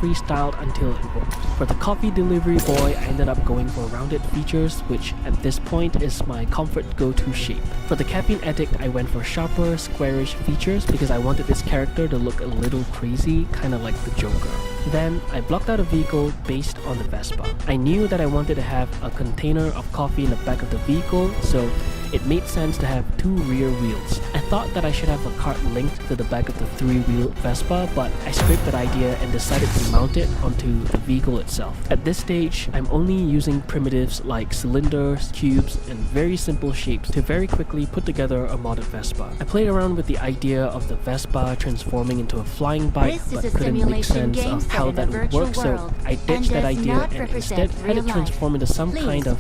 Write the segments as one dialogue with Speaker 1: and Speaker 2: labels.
Speaker 1: freestyled until it worked. For the coffee delivery boy, I ended up going for rounded features, which at this point is my comfort go-to shape. For the caffeine addict, I went for sharper, squarish features because I wanted this character to look a little crazy, kind of like the Joker. Then, I blocked out a vehicle based on the Vespa. I knew that I wanted to have a container of coffee in the back of the vehicle, so it made sense to have 2 rear wheels. I thought that I should have a cart linked to the back of the 3-wheel Vespa, but I scrapped that idea and decided to mount it onto the vehicle itself. At this stage, I'm only using primitives like cylinders, cubes, and very simple shapes to very quickly put together a modded Vespa. I played around with the idea of the Vespa transforming into a flying bike, but couldn't make sense of how that would work, so I ditched that idea and instead had it transform into some kind of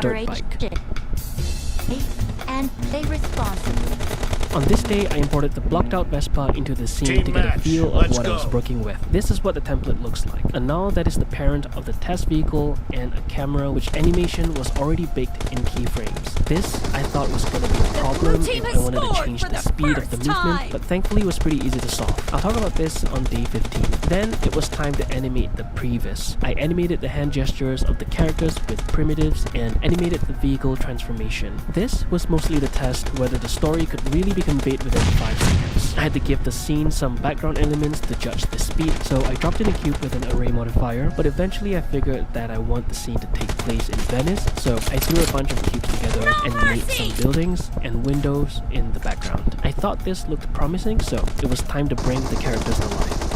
Speaker 1: dirt bike.
Speaker 2: And play responsibly.
Speaker 1: On this day, I imported the blocked out Vespa into the scene to get a feel of what I was working with. This is what the template looks like. A null that is the parent of the test vehicle, and a camera which animation was already baked in keyframes. This, I thought, was going to be a problem if I wanted to change the speed of the movement, but thankfully it was pretty easy to solve. I'll talk about this on day 15. Then, it was time to animate the previs. I animated the hand gestures of the characters with primitives and animated the vehicle transformation. This was mostly to test whether the story could really be conveyed within 5 seconds. I had to give the scene some background elements to judge the speed, so I dropped in a cube with an array modifier, but eventually I figured that I want the scene to take place in Venice, so I threw a bunch of cubes together and made some buildings and windows in the background. I thought this looked promising, so it was time to bring the characters to life.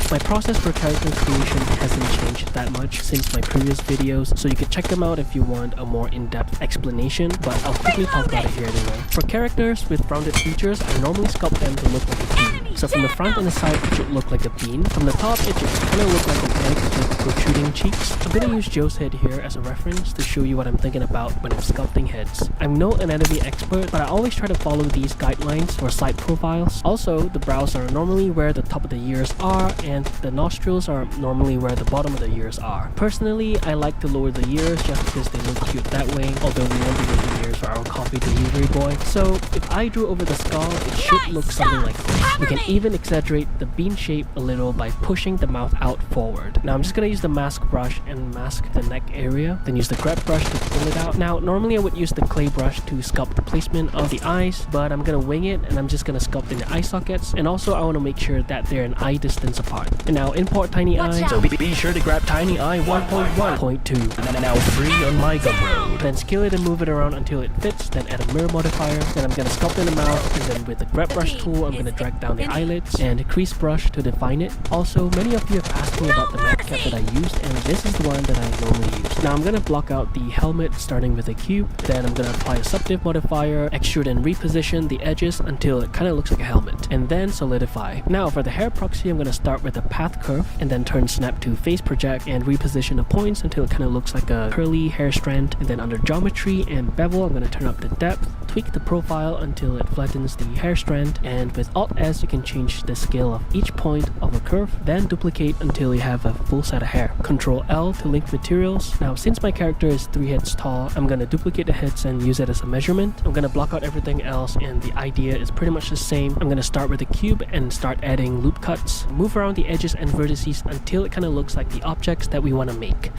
Speaker 1: My process for character creation hasn't changed that much since my previous videos, so you can check them out if you want a more in-depth explanation, but I'll quickly talk about it here anyway. For characters with rounded features, I normally sculpt them to look like a bean. So from the front and the side, it should look like a bean. From the top, it should kind of look like an egg with protruding cheeks. I'm gonna use Joe's head here as a reference to show you what I'm thinking about when I'm sculpting heads. I'm no anatomy expert, but I always try to follow these guidelines for side profiles. Also, the brows are normally where the top of the ears are, and the nostrils are normally where the bottom of the ears are. Personally, I like to lower the ears just because they look cute that way, although we won't be making ears for our coffee delivery boy. So if I drew over the skull, it should look something like this. We can even exaggerate the bean shape a little by pushing the mouth out forward. Now I'm just gonna use the mask brush and mask the neck area, then use the grab brush to pull it out. Now normally I would use the clay brush to sculpt the placement of the eyes, but I'm gonna wing it and I'm just gonna sculpt in the eye sockets, and also I want to make sure that they're an eye distance apart. And now import tiny eye, so be sure to grab tiny eye 1.1.2, and now free on my Gumroad. Then scale it and move it around until it fits, then add a mirror modifier, then I'm gonna sculpt in the mouth, and then with the grab brush tool I'm gonna drag down the eyelids and crease brush to define it. Also, many of you have asked me about the matte cap that I used, and this is the one that I normally use. Now I'm gonna block out the helmet starting with a cube, then I'm gonna apply a subdiv modifier, extrude and reposition the edges until it kind of looks like a helmet, and then solidify. Now for the hair proxy, I'm gonna start with a path curve and then turn snap to face project and reposition the points until it kind of looks like a curly hair strand. And then under geometry and bevel, I'm gonna turn up the depth, tweak the profile until it flattens the hair strand, and with Alt S you can change the scale of each point of a curve, then duplicate until you have a full set of hair. Control L to link materials. Now since my character is 3 heads tall, I'm gonna duplicate the heads and use it as a measurement. I'm gonna block out everything else, and the idea is pretty much the same. I'm gonna start with a cube and start adding loop cuts, move around the edges and vertices until it kind of looks like the objects that we want to make.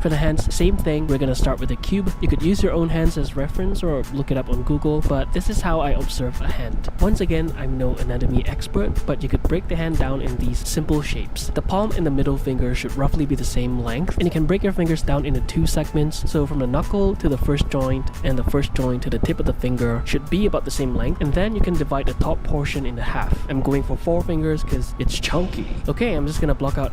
Speaker 1: For the hands, same thing. We're gonna start with a cube. You could use your own hands as reference or look it up on Google, but this is how I observe a hand. Once again, I'm no anatomy expert, but you could break the hand down in these simple shapes. The palm and the middle finger should roughly be the same length, and you can break your fingers down into 2 segments. So from the knuckle to the first joint, and the first joint to the tip of the finger should be about the same length, and then you can divide the top portion into half. I'm going for 4 fingers because it's chunky. Okay, I'm just gonna block out